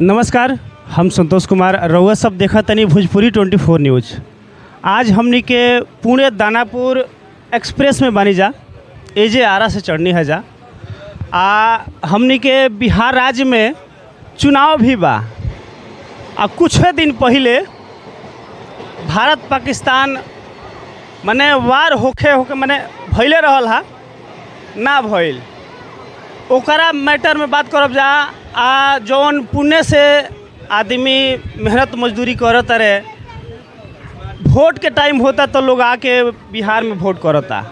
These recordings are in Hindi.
नमस्कार, हम संतोष कुमार। रउआ सब देखा तनी भोजपुरी 24 न्यूज़। आज हमनी के पुणे दानापुर एक्सप्रेस में बानी जा, एजे आरा से चढ़नी है जा। हमनी के बिहार राज्य में चुनाव भी बा। कुछ दिन पहले भारत पाकिस्तान मने वार होखे मने भइले रहल हा ना भइल, ओकरा मैटर में बात करब जा। जौन पुणे से आदमी मेहनत मजदूरी करत रहे, वोट के टाइम होता तो लोग आके बिहार में वोट करता,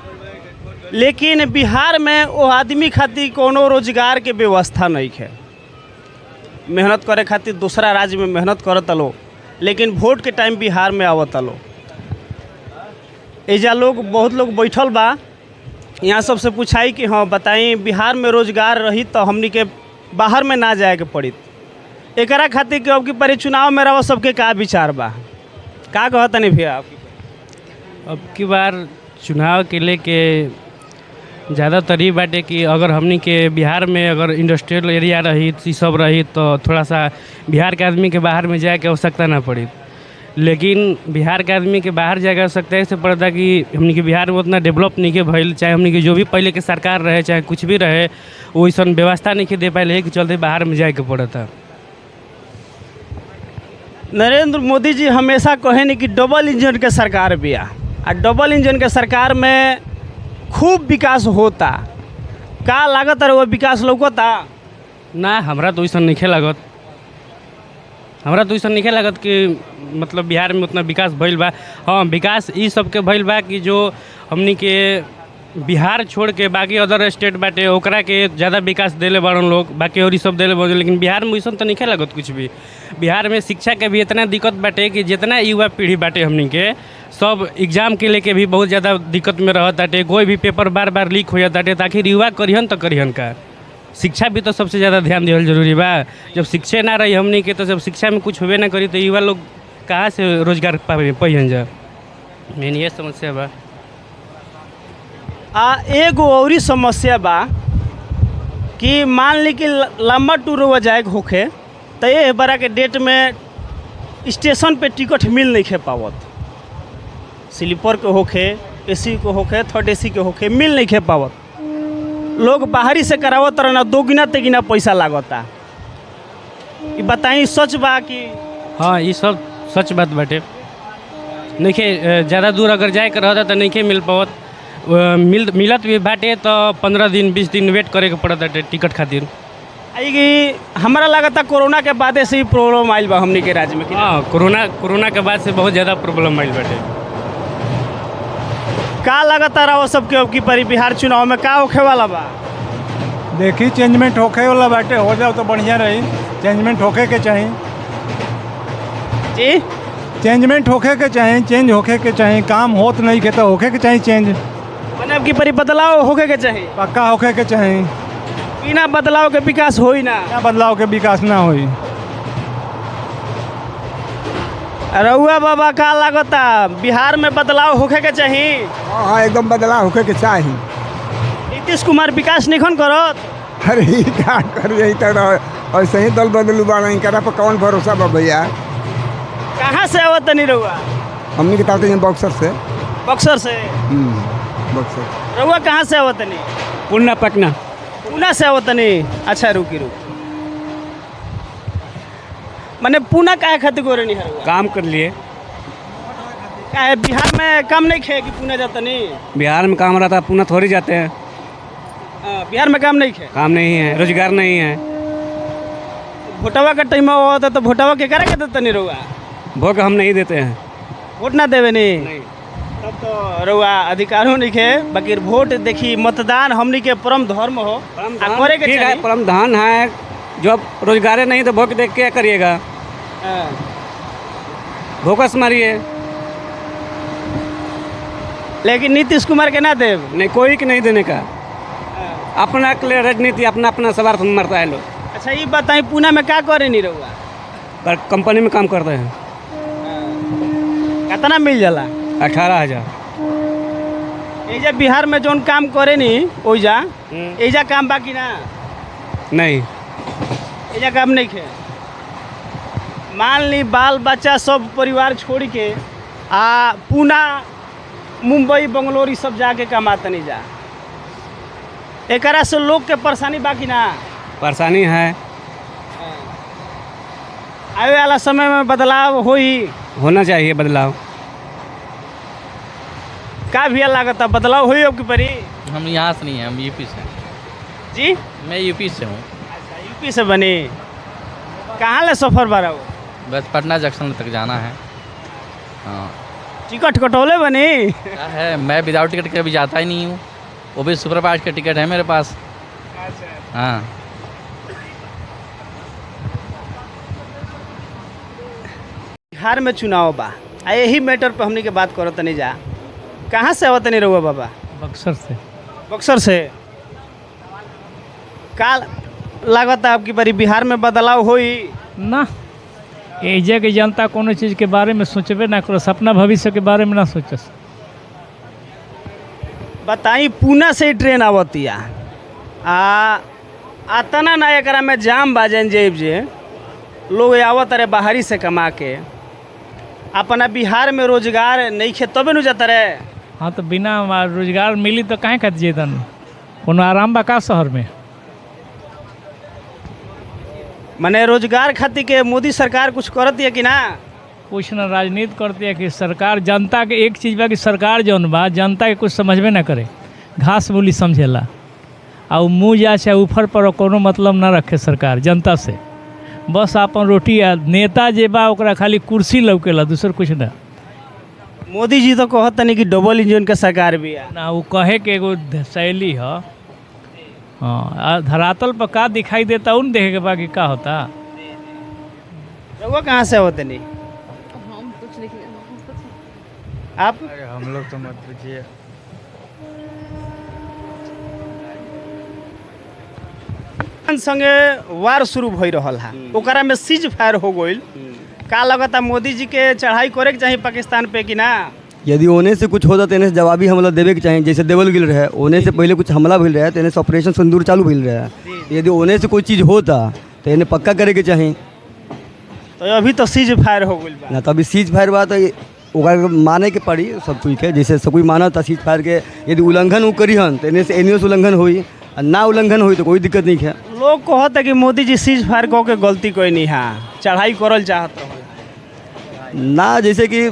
लेकिन बिहार में वो आदमी खातिर कोनो रोजगार के व्यवस्था नहीं है। मेहनत करे खातिर दूसरा राज्य में मेहनत करता लो, लेकिन वोट के टाइम बिहार में आवता लो। एजा लोग बहुत लोग बैठल बा, यहाँ सबसे पूछाई कि हाँ बताई बिहार में रोजगार रही तो हमनी के बाहर में ना जाए के पड़ी। एकरा खातिर कि अब की परी चुनाव में रहो सबके का विचार बा, का कहता नहीं भैया आपकी? अब की बार चुनाव के लेके ज़्यादातर ही बाटे कि अगर हमनी के बिहार में अगर इंडस्ट्रियल एरिया रही ई सब रही तो थोड़ा सा बिहार के आदमी के बाहर में जाए के आवश्यकता ना पड़ी। लेकिन बिहार के आदमी के बाहर जाए के आवश्यकता ऐसे पड़ता कि हमनी के बिहार में उतना डेवलप नहीं के भइल, चाहे हमनी के जो भी पहले के सरकार रहे चाहे कुछ भी रहे वैसा व्यवस्था नहीं के दे पाए, के चलते बाहर में जाए के पड़ता। नरेंद्र मोदी जी हमेशा कहे नहीं कि डबल इंजन के सरकार बिया, डबल इंजन के सरकार में खूब विकास होता। का लागत है वो विकास लौकता? ना, हमरा तो वैसा नहीं लागत। हमरा तो वैसा नहीं लागत कि मतलब बिहार में उतना विकास भइल बा। हाँ, विकास ई सबके भइल बा कि जो हमनी के बिहार छोड़ के बाकी अदर स्टेट बाटे ओकरा के ज़्यादा विकास देले बाड़न लोग, बाकी और सब देले बाड़न। लेकिन बिहार में वैसा तो नहीं लागत कुछ भी। बिहार में शिक्षा के भी इतना दिक्कत बाटे कि जितना युवा पीढ़ी बाटे हमनी के सब एग्जाम के लेके भी बहुत ज़्यादा दिक्कत में रहत बाटे। कोई भी पेपर बार बार लीक हो जाता है, ताकि युवा करिहन तो करिहन का। शिक्षा भी तो सबसे ज़्यादा ध्यान देवल जरूरी बा। जब शिक्षा ना रही हमनी के तो जब शिक्षा में कुछ होबे ना करी तो युवा लोग कहाँ से रोजगार पाइन जा। मेन ये समस्या बा। एगो और समस्या बा कि मान ली कि लंबा टूर हुआ जाए होखे तो ये बड़ा के डेट में स्टेशन पे टिकट मिल नहीं खे पावत। स्लीपर के होखे, एसी के होखे, थर्ड एसी के होखे, मिल नहीं खे पावत। लोग बाहरी से करावत रहना, दोगुना तेगुना पैसा लागता। ये बताई सच बा कि? हाँ, ये सब सच बात बाटे। नहीं के ज़्यादा दूर अगर जाए के रहता तो नहीं के मिल पावत। मिलत भी बाटे तो 15 दिन 20 दिन वेट करे के पड़ता है टिकट खातिर। कि हमारा लगता कोरोना के बाद से ही प्रॉब्लम आइल बा हमनी के राज्य में। हाँ, कोरोना के बाद से बहुत ज़्यादा प्रॉब्लम आइल बाटे। का लगता रहा वो सबके अब की परी बिहार चुनाव में का होखे वाला बा? देखी चेंजमेंट होखे वाला बाटे, हो जाओ तो बढ़िया रही। चेंजमेंट होखे के चाहिए जी, चेंजमेंट होखे के चाहिए, चेंज होखे के चाहिए। काम होत नहीं के तो होखे के चाहिए चेंज। मैंने अब की परी बदलाव होखे के चाहिए, पक्का होखे के चाहिए। बिना बदलाव के विकास होई ना। क्या बदलाव के विकास ना होई। रउआ बाबा का लागता बिहार में बदलाव होखे के चाहिए? हाँ, एकदम बदलाव होके के चाहिए। नीतीश कुमार विकास नहीं करत। अरे ई क्या कर यही तो ऐसे ही दल बदलू बा नहीं करा पर कौन भरोसा बा भैया। कहाँ से आवत नहीं रउआ? हमनी के ताते बक्सर से। बक्सर से? बक्सर। रउआ कहाँ से आवत नहीं? पुणे पटना। पूना से आवत नहीं? अच्छा रुकी। मैंने पूना काहे खातिर गोरे नहीं है? काम कर लिए। काहे बिहार में काम नहीं खे कि पूना जाता नहीं? बिहार में काम रहता, पुणे थोड़ी जाते हैं। बिहार में काम नहीं खे? काम नहीं है, रोजगार नहीं है। भोटवा का टाइम होता तो भोटवा के करा के देता नहीं रउआ? वोट हम नहीं देते हैं। वोट ना देवे नहीं? तब तो रउआ अधिकारों नहीं खे। बाकी वोट देखी, मतदान हमनी के परम धर्म हो, करे के चाहिए। परम धन है। जब रोजगार नहीं तो वोट देख के क्या करिएगा? भोकस मारिए। लेकिन नीतीश कुमार के ना देव? नहीं, कोई के नहीं देने का। अपना के लिए राजनीति अपना स्वार्थ में मरता है लोग। अच्छा ये बताई पूना में क्या करे नहीं रहुआ? पर कंपनी में काम करते हैं। कितना मिल जाला? 18,000। एजा बिहार में जोन काम करे नी ओइजा एजा काम बाकी ना नहीं एजा काम नहीं खे। मान ली बाल बच्चा सब परिवार छोड़ के आ पूना मुंबई बंगलोर ई सब जाके कमाते नहीं जा, एकरा से लोग के परेशानी बाकी ना। परेशानी है, आवे वाला समय में बदलाव होई, होना चाहिए बदलाव। का भी लागत बदलाव होई अब की परी? हम यहाँ से नहीं हैं, हम यूपी से हैं। जी मैं यूपी से हूँ। अच्छा, यूपी से बनी। कहाँ ले सफ़र बारा हो? बस पटना जंक्शन तक जाना है। हाँ टिकट कटौले बनी? क्या है, मैं विदाउट टिकट के अभी जाता ही नहीं हूँ, वो भी सुपरफास्ट का टिकट है मेरे पास। हाँ बिहार में चुनाव बा, आ यही मैटर पर हमनी के बात करत नहीं जा। कहाँ से आवत नहीं रहुआ बाबा? बक्सर से। बक्सर से। का लागत है आपकी बारी बिहार में बदलाव होई? ना, एजे के जनता कोनो चीज़ के बारे में सोचबे ना करो, अपना भविष्य के बारे में ना सोचस। बताई पूना से ही ट्रेन आवतिया आ तना ना एकरा में जाम बाजन जेब जे लोग आवत रहे बाहरी से कमा के, अपना बिहार में रोजगार नहीं खे तबे न जाता रहे। हाँ तो बिना रोजगार मिली तो कहीं खातिर जेतन, कोनो आराम बा का शहर में? मने रोजगार खातिर के मोदी सरकार कुछ करती है कि ना? कुछ न राजनीति करती है कि सरकार जनता के एक चीज़ बा कि सरकार जौन बा जनता के कुछ समझबे ना करे, घास बोली समझेला आ मुँह जा चाहे ऊपर पर कोनो मतलब ना रखे सरकार जनता से, बस अपन रोटी आ नेता जे बा ओकरा खाली कुर्सी लौकेला, दूसर कुछ ना। मोदी जी तो कहत नहीं कि डबल इंजन के सरकार भी है ना, वो कहे के एगो शैली है। हाँ, धरातल पर का दिखाई देता उन देखे के बाकी का होता। रहुआ कहाँ से होते नहीं? आप? हम लोग तो मत पूछिए। संगे वार शुरू भई रहल है, ओकरा में सीज फायर हो गईल। का लगता मोदी जी के चढ़ाई करे के चाहिए पाकिस्तान पे कि ना? यदि ओने से कुछ होता तो इन्हें जवाबी हमला देवे के चाहिए, जैसे देवल गिल रहे ओने से पहले कुछ हमला भइल रहे तो इन्हें ऑपरेशन सिंदूर चालू भइल रहे। यदि ओने से कोई चीज़ होता तो इन्हें पक्का करे के चाहिए। तो अभी तो सीज फायर हो गईल बा ना, तो अभी सीज फायर बा तो ओकरा माने के पड़ी सब कोई के, जैसे सब कोई माना था सीज फायर के। यदि उल्लंघन वो करी हन तो इन्हें से एनियो से उल्लंघन हुई, और ना उल्लंघन हुई तो कोई दिक्कत नहीं है। लोग कहत है कि मोदी जी सीज फायर कह के गलती कोई नहीं है, चढ़ाई करल चाहत हो ना, जैसे कि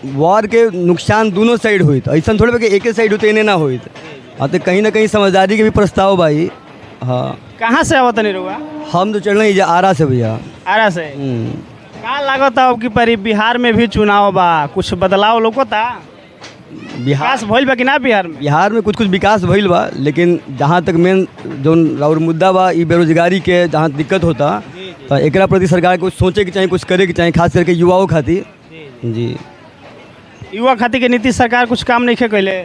वॉर के नुकसान दोनों साइड हुई, तो ऐसा थोड़े कि एक ही साइड होते इन्हें ना हुई। हाँ तो कहीं ना कहीं समझदारी के भी प्रस्ताव भाई। हाँ, कहाँ से आवत नहीं रहुआ? हम तो चलना ही आरा से भैया। आरा से। का लागत है अब की परी बिहार में भी चुनाव बा, कुछ बदलाव लोगता? विकास भइल बा कि ना बिहार में? बिहार में कुछ कुछ विकास भइल बा, लेकिन जहाँ तक मेन जो और मुद्दा बा ई बेरोजगारी के जहाँ दिक्कत होता, तो एकरा प्रति सरकार को सोचे के चाहिए, कुछ करे के चाहिए, खास करके युवाओं खातिर। जी, युवा खातिर के नीतीश सरकार कुछ काम नहीं कैले।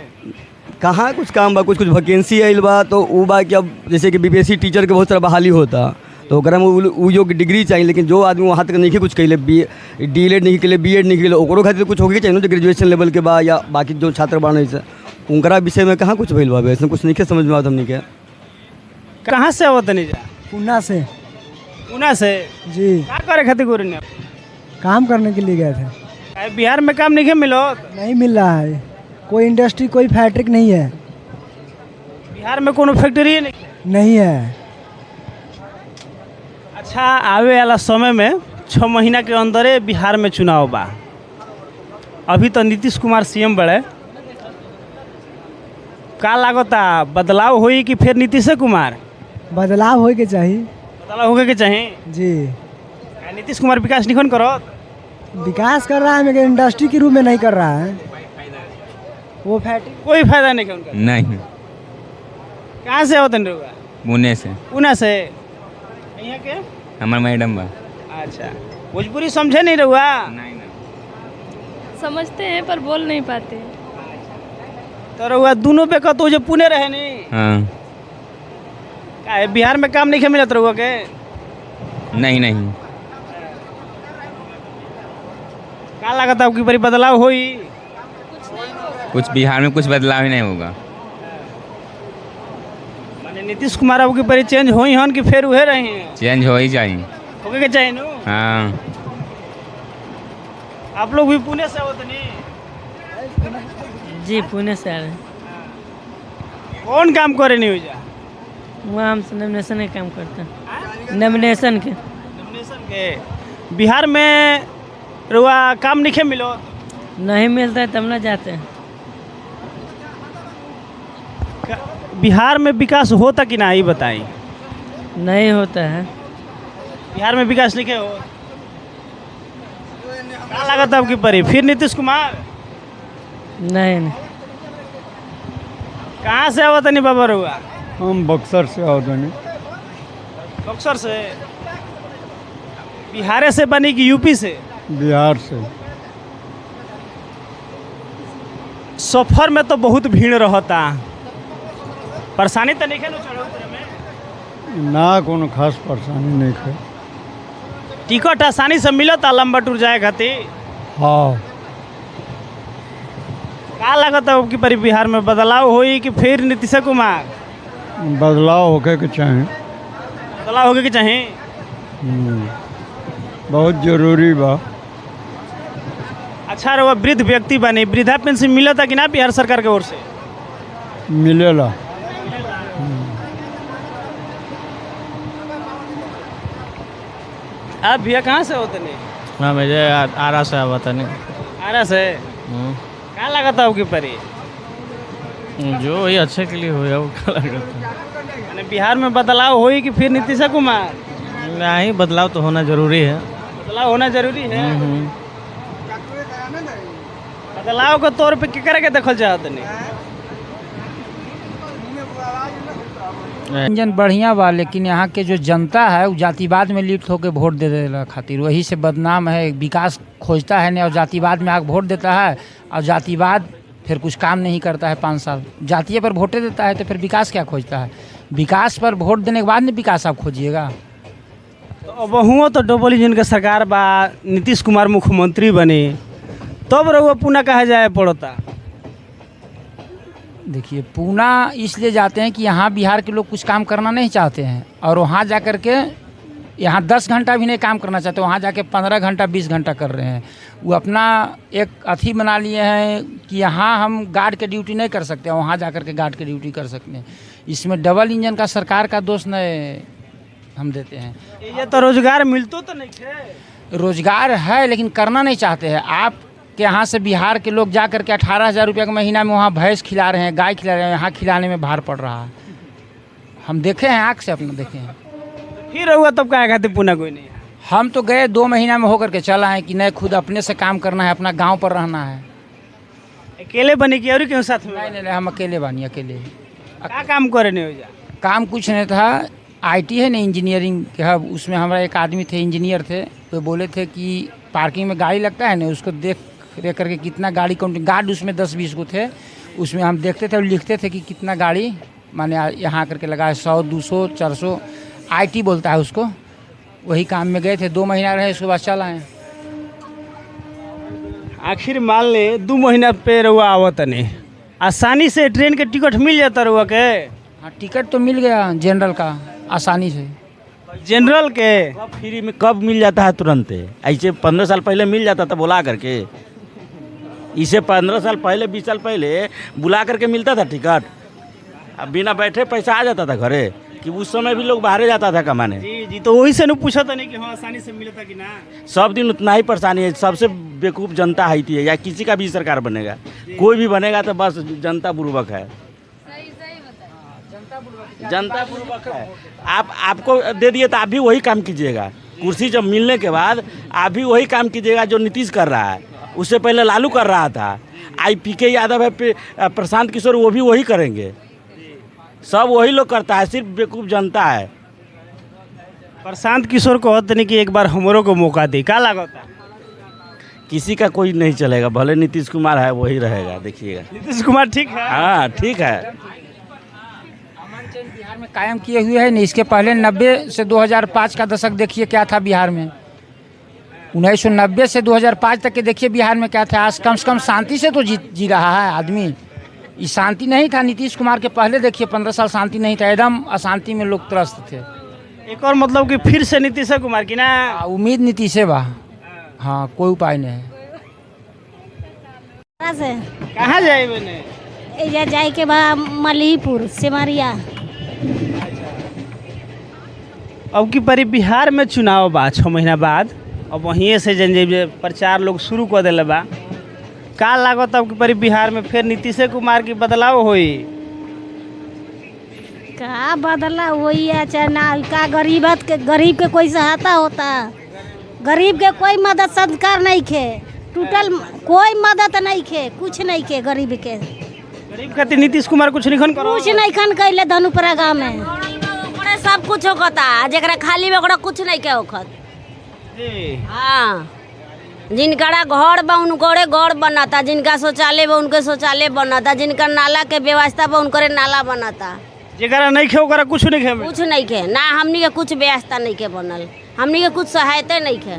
कहाँ कुछ काम बा, कुछ कुछ वैकेंसी आइल बा, तो वो बा कि अब जैसे कि बीपीएससी टीचर के बहुत सारा बहाली होता, तो ओकरा में वो जो डिग्री चाहिए, लेकिन जो आदमी वहाँ तक नहीं कुछ कैले, DELED नहीं कैले, BEd नहीं कैले, ओकरो खातिर कुछ होके चाहिए ना, जो ग्रेजुएशन लेवल के बा या बाकी जो छात्र बाने से उनकरा विषय में कहाँ कुछ भइल बा, ऐसा कुछ नहीं समझ में आवत हमनी के। कहाँ से आवत नहीं जा? पूना से। पूना से? जी। क्या करे खातिर गोरी ने? काम करने के लिए गए थे। बिहार में काम नहीं मिलो? नहीं मिल रहा है, कोई इंडस्ट्री कोई फैक्ट्री नहीं है। बिहार में कोनो फैक्ट्री नहीं है। अच्छा, आवे वाला समय में 6 महीना के अंदर बिहार में चुनाव बा। अभी तो नीतीश कुमार CM बड़े, का लागता बदलाव होई कि फिर नीतीश कुमार? बदलाव होए के चाहिए। बदलाव होके के चाहिए जी। नीतीश कुमार विकास नहीं करो? विकास कर रहा है मगर इंडस्ट्री के रूप में नहीं कर रहा है। वो फैक्ट्री कोई फायदा नहीं उनका। नहीं। कहाँ से होते हैं? पुणे से। पुणे से? यहाँ के हमार मैडम बा। अच्छा, भोजपुरी समझे नहीं रहुआ? नहीं। समझते हैं पर बोल नहीं पाते। तो रहुआ दोनों पे कहते जो पुणे रहे नहीं? हाँ। का बिहार में काम नहीं मिलत रहुआ के? नहीं। का लागत आपकी बड़ी बदलाव होई? कुछ बिहार में कुछ बदलाव ही नहीं होगा। माने नीतीश कुमार अब की बड़ी चेंज होई हन कि फिर उहे रहे हैं? चेंज हो ही चाहिए। होके के चाहिए नो? हाँ। आप लोग भी पुणे से होते नहीं? जी पुणे से आ रहे हैं। कौन काम करे नहीं हो जा? वहाँ हम नॉमिनेशन के काम करते हैं। नॉमिनेशन के नॉमिनेशन के बिहार में रुआ काम नहीं मिलो? नहीं मिलता है तब ना जाते हैं। बिहार में विकास होता कि ना, ये बताई। नहीं होता है। बिहार में विकास नहीं हो, क्या लागत है आपकी परी? फिर नीतीश कुमार? नहीं कहाँ से आवत नहीं बाबा रुआ? हम बक्सर से आवत नहीं। बक्सर से? बिहार से बनी कि यूपी से? बिहार से। सफर में तो बहुत भीड़ रहता, परेशानी तो नहीं है ना चढ़े उतरे में? ना कोनो खास परेशानी नहीं है। टिकट आसानी से मिलता लंबा टूर जाए खातिर? हाँ। क्या लगता है आपकी परी बिहार में बदलाव होई कि फिर नीतीश कुमार? बदलाव होके के चाहे। बदलाव होके के चाहे? बहुत जरूरी बा। अच्छा रहा वृद्ध व्यक्ति बने, वृद्धा पेंशन मिलता कि ना बिहार सरकार के ओर से? मिलेला। आप भैया कहाँ से होते नहीं? हाँ मुझे आरा से आवत नहीं। आरा से? क्या लगता है आपकी परी? जो ये अच्छे के लिए हो वो क्या लगता है? यानी बिहार में बदलाव होई कि फिर नीतीश कुमार? नहीं, बदलाव तो होना जरूरी है। बदलाव होना जरूरी है। बदलाव के तौर पे क्या के देखल चाहते नहीं? इंजन बढ़िया बा, लेकिन यहाँ के जो जनता है वो जातिवाद में लिप्त होकर वोट दे देला खातिर, वही से बदनाम है। विकास खोजता है नहीं और जातिवाद में आके वोट देता है, और जातिवाद फिर कुछ काम नहीं करता है 5 साल। जातीय पर वोटे देता है तो फिर विकास क्या खोजता है? विकास पर वोट देने के बाद में विकास आप खोजिएगा। तो बहुओं तो डबल इंजन के सरकार बा, नीतीश कुमार मुख्यमंत्री बने, तब रहुआ पुनः कहा जाए पड़ता? देखिए, पूना इसलिए जाते हैं कि यहाँ बिहार के लोग कुछ काम करना नहीं चाहते हैं, और वहाँ जा कर के यहाँ 10 घंटा भी नहीं काम करना चाहते, वहाँ जाके 15 घंटा 20 घंटा कर रहे हैं। वो अपना एक अथी बना लिए हैं कि यहाँ हम गार्ड के ड्यूटी नहीं कर सकते, वहाँ जा कर के गार्ड के ड्यूटी कर सकते हैं। इसमें डबल इंजन का सरकार का दोष नहीं हम देते हैं। ये तो रोजगार मिलतो तो नहीं है? रोजगार है लेकिन करना नहीं चाहते हैं। आप कि यहाँ से बिहार के लोग जा कर के 18,000 रुपये के महीना में वहाँ भैंस खिला रहे हैं, गाय खिला रहे हैं, यहाँ खिलाने में भार पड़ रहा है। हम देखे हैं, आँख से अपना देखे हैं। फिर हुआ तब क्या कहते पुनः कोई नहीं? हम तो गए 2 महीना में होकर के चला है कि नहीं, खुद अपने से काम करना है, अपना गांव पर रहना है। अकेले बने की और क्यों साथ में? नहीं, हम अकेले बनी, अकेले। क्या काम करे नहीं हो जा? काम कुछ नहीं था, IT है ना, इंजीनियरिंग के हब, उसमें हमारा एक आदमी थे, इंजीनियर थे, तो बोले थे कि पार्किंग में गाड़ी लगता है ना, उसको देख करके कितना गाड़ी काउंटिंग, गार्ड उसमें 10-20 को थे, उसमें हम देखते थे और लिखते थे कि कितना गाड़ी माने यहाँ करके लगा है, 100, 200, 400, IT बोलता है उसको। वही काम में गए थे, 2 महीना रहे, उसके बाद चला है। आखिर मान ले 2 महीना पे रहुआ आवत नहीं, आसानी से ट्रेन के टिकट मिल जाता रहुआ के? हाँ, टिकट तो मिल गया जनरल का आसानी से। जनरल के फ्री में कब मिल जाता है? तुरंत। ऐसे 15 साल पहले मिल जाता था बुला करके, इसे 15 साल पहले 20 साल पहले बुला करके मिलता था टिकट। अब बिना बैठे पैसा आ जाता था घरे, कि उस समय भी लोग बाहर जाता था कमाने। जी, तो वही से न पूछा था नहीं कि हाँ आसानी से मिलता कि ना? सब दिन उतना ही परेशानी है, सबसे बेवकूफ़ जनता है थी, या किसी का भी सरकार बनेगा, कोई भी बनेगा तो बस जनता बुर्बक है। जनता बुर्बक है। आपको दे दिए तो आप भी वही काम कीजिएगा, कुर्सी जब मिलने के बाद आप भी वही काम कीजिएगा जो नीतीश कर रहा है, उससे पहले लालू कर रहा था। PK यादव है, प्रशांत किशोर, वो भी वही करेंगे, सब वही लोग करता है, सिर्फ बेवकूफ़ जनता है। प्रशांत किशोर को होते नहीं कि एक बार हमरों को मौका दे, क्या लगता? किसी का कोई नहीं चलेगा, भले नीतीश कुमार है वही रहेगा, देखिएगा। नीतीश कुमार ठीक है? हाँ ठीक है। अमन चैन बिहार में कायम किए हुए है नहीं। इसके पहले 90 से 2005 का दशक देखिए क्या था बिहार में। 1990 से 2005 तक के देखिए बिहार में क्या था। आज कम से कम शांति से तो जी रहा है आदमी। ये शांति नहीं था नीतीश कुमार के पहले, देखिए 15 साल शांति नहीं था, एकदम अशांति में लोग त्रस्त थे। एक और मतलब कि फिर से नीतीश कुमार की ना उम्मीद नीतीश है बा। हाँ, कोई उपाय नहीं है। आरा से कहाँ जाए बने? एजा जाए के बा मलिहीपुर सिमरिया। अब की परी बिहार में चुनाव बा 6 महीना बाद, अब वहीं से जन प्रचार लोग शुरू कर दिले बा। का लागत अब की परी बिहार में फिर नीतीश कुमार की बदलाव होई? का बदला वही है चाहे ना, का गरीब के कोई सहायता होता? गरीब के कोई मदद सरकार नहीं खे, टोटल कोई मदद नहीं खे, कुछ नहीं खे गरीब के। गरीब खातिर नीतीश कुमार कुछ नहीं करो, कुछ नहीं खन कैले धनुपुरा गाँव में सब कुछ होता, जरा खाली में कुछ नहीं के होखत। हाँ, जिनका घर बा उनके घर बनाता, जिनका शौचालय बा उनके शौचालय बनाता, जिनका नाला के व्यवस्था बा उनके नाला बनाता। जरा नहीं खे ओकरा कुछ नहीं खे, कुछ नहीं खे ना, हमनी के कुछ व्यवस्था नहीं के बनल, हमनी के कुछ सहायता नहीं खे।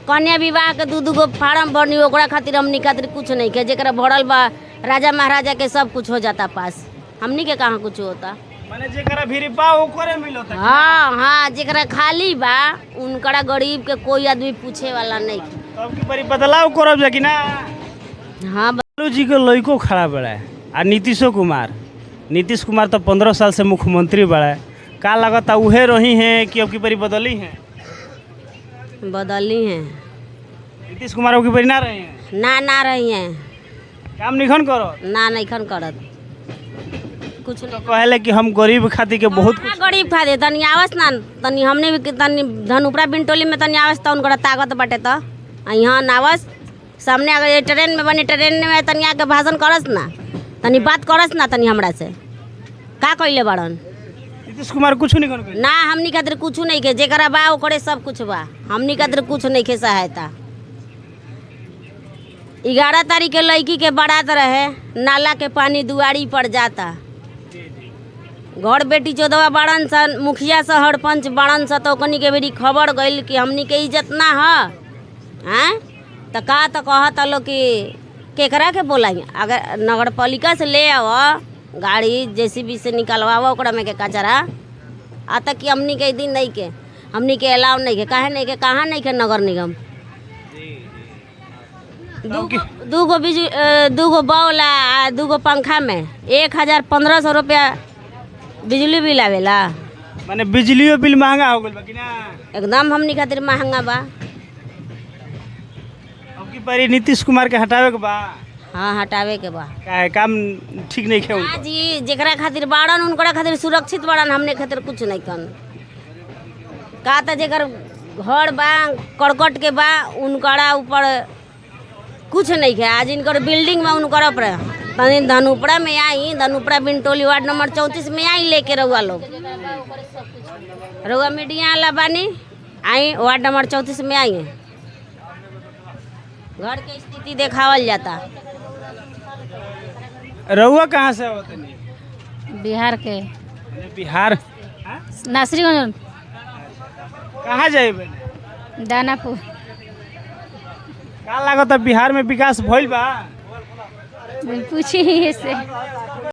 कन्या विवाह के 2 गो फार्म भरनी, ओकरा खातिर हमनी खातिर कुछ नहीं खे। जरा भरल बा राजा महाराजा के सब कुछ हो जाता पास, हमनी के कहाँ कुछ होता। माने जेकरा भीरी बा ओकरे मिलता। हाँ, जेकरा खाली बा उनकरा गरीब के कोई आदमी पूछे वाला नहीं। तब की परी बदलाव करब जा कि ना? हाँ, लालू जी के लइको खड़ा बड़ा है और नीतीश कुमार तो 15 साल से मुख्यमंत्री बड़ा है। का लगता उहे रही हैं कि अब की परी बदली हैं? बदली हैं। नीतीश कुमार अब की परी ना रही हैं? ना रही हैं। काम निखन करो ना नहीं खन करत कुछ नहीं। कहले कि हम गरीब खातिर के बहुत कुछ गरीब खातिर तनी आवस ना, तनी हमने भी तनी धनुपुरा बिनटोली में तनी आवस तो उनका ताकत बाटे तो यहाँ नावस सामने अगर ट्रेन में बनी, ट्रेन में तनी आके भाषण करस ना, तनी बात करस ना, तनी हमरा से का कइले बाड़न। नीतीश कुमार कुछ नहीं कर ना, हमनी खातिर कुछ नहीं के, जेकरा बा ओकरे सब कुछ बा, हमनी खातिर कुछ नहीं के सहायता। 11 तारीख के लड़की के बारात रहे, नाला के पानी दुआरी पर जाता। घर बेटी चौदवा बाड़न सन, मुखिया से हरपंच बाड़न सा, तो कनी के बेरी खबर गइल कि हमनी के इज्जत ना है तो का तो कहता लो कि केकरा के बोलाई, अगर नगर पालिका से ले आव गाड़ी जेसीबी से निकलवावा ओकरा में के कचरा आता कि हमनी के दिन नहीं के, हमनी के अलाव नहीं के, काहे नहीं के, कहाँ नहीं के नगर निगम। 2 गो बौला 2 गो पंखा में 1500 रुपया बिजली बिल आवेला। माने बिजलियो बिल महंगा हो गइल बा कि ना? एकदम हमनी खातिर महंगा बा। अब की परी नीतीश कुमार के हटावे के बा। हाँ, हटावे के बा। काहे काम ठीक नहीं खे उनका? हाँ जी, जेकरा खातिर बाड़न उनकरा खातिर सुरक्षित बाड़न, हमने खातिर कुछ नहीं कन। का तो जेकर घर बा करकट के बा उनकरा ऊपर कुछ नहीं है। आज इनकर बिल्डिंग में उनकर ऊपर तनी धनुपुरा में आई, धनुपुरा बिनटोली वार्ड नंबर 34 में आई लेके रहुआ लोग, रहुआ मीडिया वाला बानी आई, वार्ड नंबर 34 में आई, घर के स्थिति देखावल जाता। रहुआ कहाँ से होते? बिहार के। बिहार नासरीगंज। कहाँ जाए? दानापुर। का लागत बिहार में विकास भइल बा? पूछी से